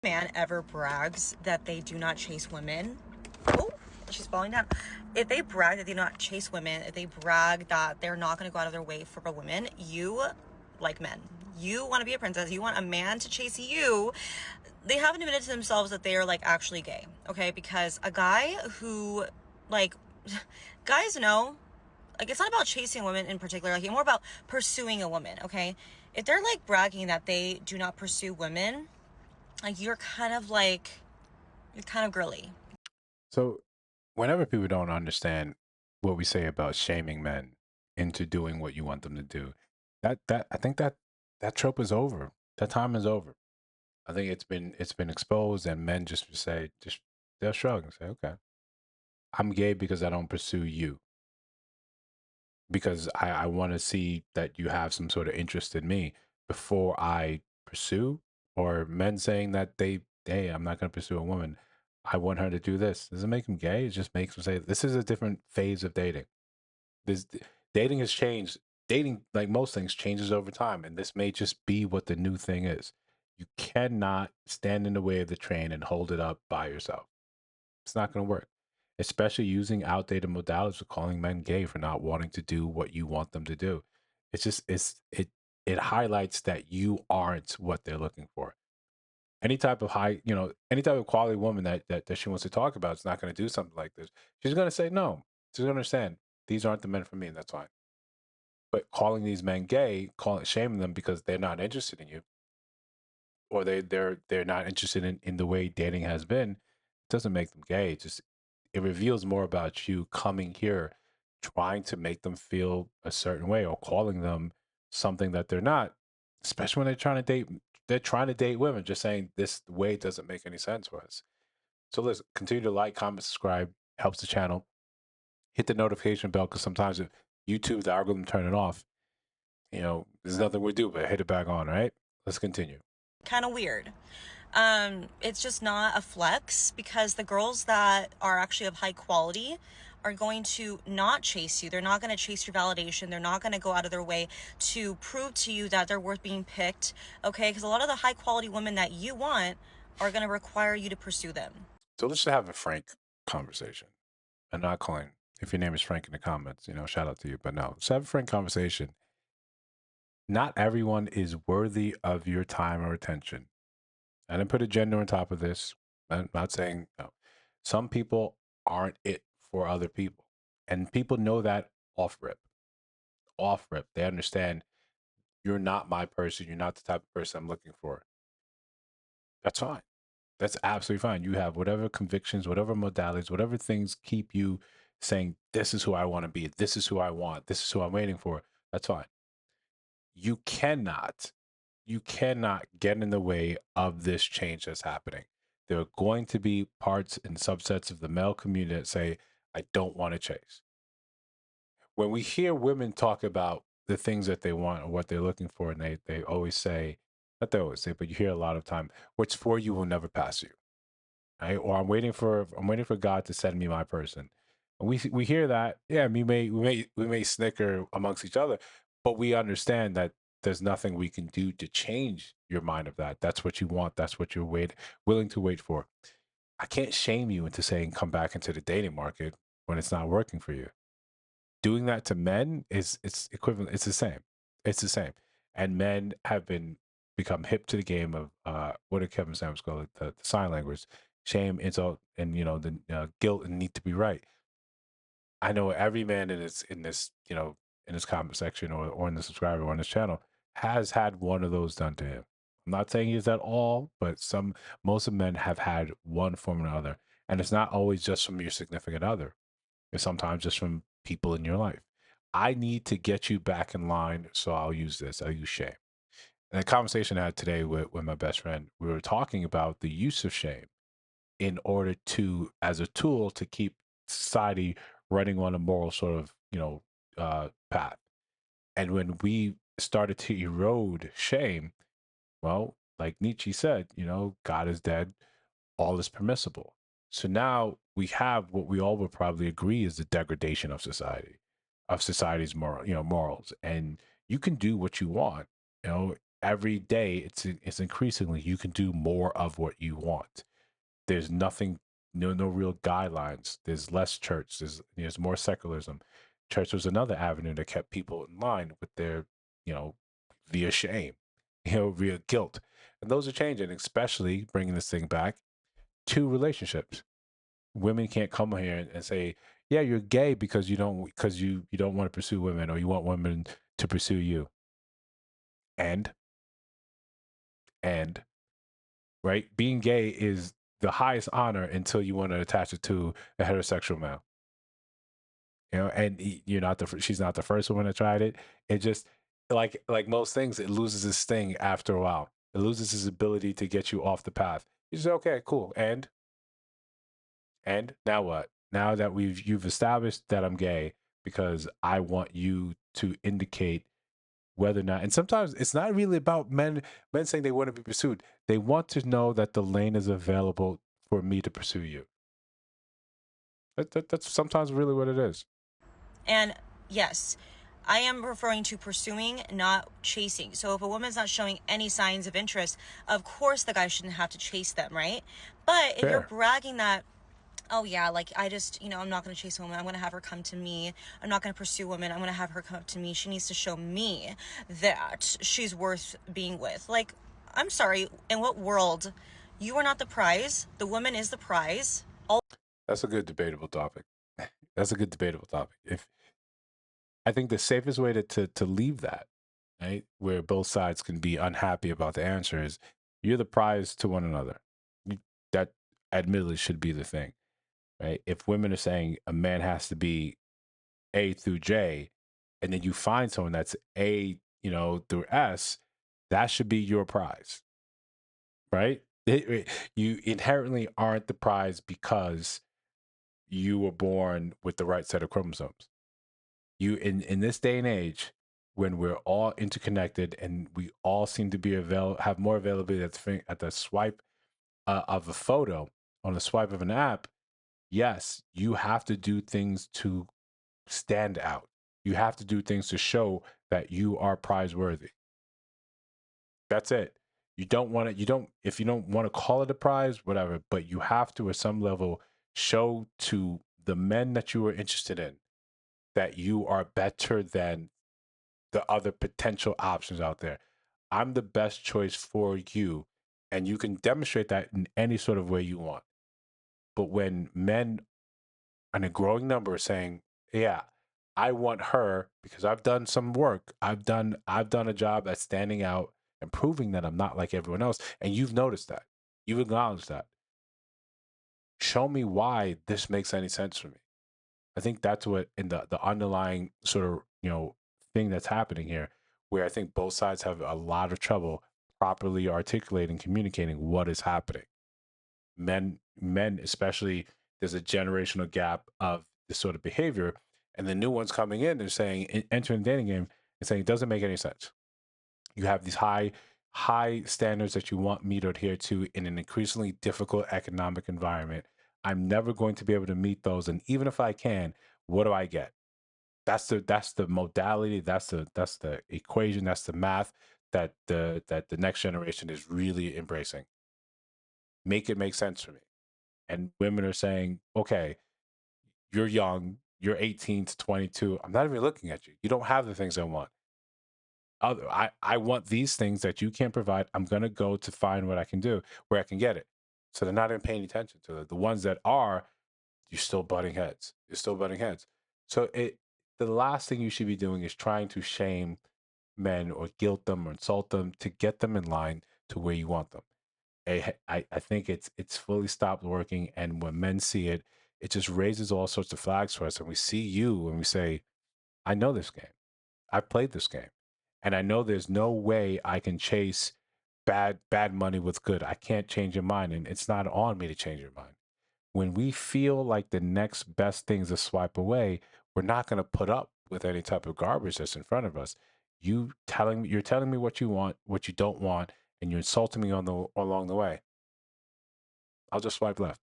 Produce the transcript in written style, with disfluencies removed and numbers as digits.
man ever brags that they do not chase women, oh, she's falling down. If they brag that they do not chase women, if they brag that they're not going to go out of their way for a woman, you like men. You want to be a princess. You want a man to chase you. They haven't admitted to themselves that they are like actually gay, okay? Because a guy who, like, guys know, like, it's not about chasing women in particular, like, it's more about pursuing a woman, okay? If they're like bragging that they do not pursue women, like, you're kind of girly. So, whenever people don't understand what we say about shaming men into doing what you want them to do, that I think that trope is over. That time is over. I think it's been exposed, and men just they'll shrug and say, "Okay, I'm gay because I don't pursue you because I want to see that you have some sort of interest in me before I pursue." Or men saying that hey, I'm not going to pursue a woman. I want her to do this. Doesn't make them gay. It just makes them say this is a different phase of dating. This dating has changed. Dating, like most things, changes over time, and this may just be what the new thing is. You cannot stand in the way of the train and hold it up by yourself. It's not going to work. Especially using outdated modalities of calling men gay for not wanting to do what you want them to do. It's just it highlights that you aren't what they're looking for. Any type of any type of quality woman that she wants to talk about is not going to do something like this. She's going to say no. She's going to understand these aren't the men for me, and that's fine. But calling these men gay, shaming them because they're not interested in you, or they're not interested in the way dating has been, doesn't make them gay. It reveals more about you coming here trying to make them feel a certain way or calling them something that they're not, especially when they're trying to date women, just saying this way doesn't make any sense for us. So let's continue to like, comment, subscribe, helps the channel. Hit the notification bell because sometimes if YouTube, the algorithm turn it off, there's nothing we do but hit it back on, right? Let's continue. Kind of weird. It's just not a flex because the girls that are actually of high quality are going to not chase you. They're not going to chase your validation. They're not going to go out of their way to prove to you that they're worth being picked, okay? Because a lot of the high quality women that you want are going to require you to pursue them. So let's just have a frank conversation. I'm not calling. If your name is Frank in the comments, shout out to you. But no, let's have a frank conversation. Not everyone is worthy of your time or attention. I didn't put a gender on top of this. I'm not saying no. Some people aren't it for other people. And people know that off rip. Off rip. They understand you're not my person. You're not the type of person I'm looking for. That's fine. That's absolutely fine. You have whatever convictions, whatever modalities, whatever things keep you saying, this is who I want to be. This is who I want. This is who I'm waiting for. That's fine. You cannot, you cannot get in the way of this change that's happening. There are going to be parts and subsets of the male community that say, I don't want to chase. When we hear women talk about the things that they want or what they're looking for, and they always say, not they always say, but you hear a lot of time, what's for you will never pass you. Right? Or I'm waiting for God to send me my person. And we hear that, yeah, we may snicker amongst each other, but we understand that there's nothing we can do to change your mind of that. That's what you want. That's what you're willing to wait for. I can't shame you into saying come back into the dating market when it's not working for you. Doing that to men it's equivalent. It's the same. It's the same. And men have become hip to the game of what did Kevin Samuels call it? The sign language, shame, insult, and the guilt and need to be right. I know every man in this comment section or in the subscriber or on this channel has had one of those done to him. I'm not saying he's at all, but most of men have had one form or another, and it's not always just from your significant other. It's sometimes just from people in your life. I need to get you back in line, so I'll use this. I'll use shame. And the conversation I had today with my best friend, we were talking about the use of shame in order to, as a tool to keep society running on a moral sort of, path. And when we started to erode shame, well, like Nietzsche said, God is dead, all is permissible. So now we have what we all would probably agree is the degradation of society, of society's morals. And you can do what you want, every day it's increasingly you can do more of what you want. There's nothing, no real guidelines. There's less church. There's more secularism. Church was another avenue that kept people in line with their, you know, via shame, via guilt, and those are changing. Especially bringing this thing back to relationships. Women can't come here and say, "Yeah, you're gay because you don't want to pursue women or you want women to pursue you." And and right, being gay is the highest honor until you want to attach it to a heterosexual male. And you're not she's not the first woman that tried it. It just like most things, it loses its sting after a while. It loses its ability to get you off the path. You say, okay, cool, and now what? Now that you've established that I'm gay because I want you to indicate whether or not. And sometimes it's not really about men saying they want to be pursued. They want to know that the lane is available for me to pursue you. That's sometimes really what it is. And yes, I am referring to pursuing, not chasing. So if a woman's not showing any signs of interest, of course the guy shouldn't have to chase them, right? But if you're Fair. bragging that, oh yeah, like I just, I'm not going to chase a woman. I'm going to have her come to me. I'm not going to pursue women. I'm going to have her come up to me. She needs to show me that she's worth being with. Like, I'm sorry, in what world? You are not the prize. The woman is the prize. That's a good debatable topic. That's a good debatable topic. If I think the safest way to leave that, right, where both sides can be unhappy about the answer is you're the prize to one another. That admittedly should be the thing, right? If women are saying a man has to be A through J, and then you find someone that's A, through S, that should be your prize, right? You inherently aren't the prize because you were born with the right set of chromosomes. You in this day and age, when we're all interconnected and we all seem to be have more availability at the swipe of a photo on the swipe of an app. Yes, you have to do things to stand out. You have to do things to show that you are prize worthy. That's it. You don't want to, you don't, if you don't want to call it a prize, whatever, but you have to, at some level, show to the men that you are interested in that you are better than the other potential options out there. I'm the best choice for you. And you can demonstrate that in any sort of way you want. But when men and a growing number are saying, yeah, I want her because I've done some work. I've done a job at standing out and proving that I'm not like everyone else. And you've noticed that. You've acknowledged that. Show me why this makes any sense for me. I think that's what in the underlying sort of, thing that's happening here, where I think both sides have a lot of trouble properly articulating, communicating what is happening. Men especially, there's a generational gap of this sort of behavior, and the new ones coming in and saying entering the dating game and saying it doesn't make any sense. You have these high standards that you want me to adhere to in an increasingly difficult economic environment. I'm never going to be able to meet those, and even if I can, what do I get? That's the modality, that's the equation, that's the math that the next generation is really embracing. Make it make sense for me. And women are saying, okay, you're young, you're 18 to 22. I'm not even looking at you. You don't have the things I want. I want these things that you can't provide. I'm going to go to find what I can do, where I can get it. So they're not even paying attention to it. The ones that are, you're still butting heads. You're still butting heads. So the last thing you should be doing is trying to shame men or guilt them or insult them to get them in line to where you want them. I think it's fully stopped working. And when men see it, it just raises all sorts of flags for us. And we see you and we say, I know this game. I've played this game. And I know there's no way I can chase bad money with good. I can't change your mind. And it's not on me to change your mind. When we feel like the next best thing is a swipe away, we're not going to put up with any type of garbage that's in front of us. You're telling me what you want, what you don't want, and you're insulting me along the way. I'll just swipe left.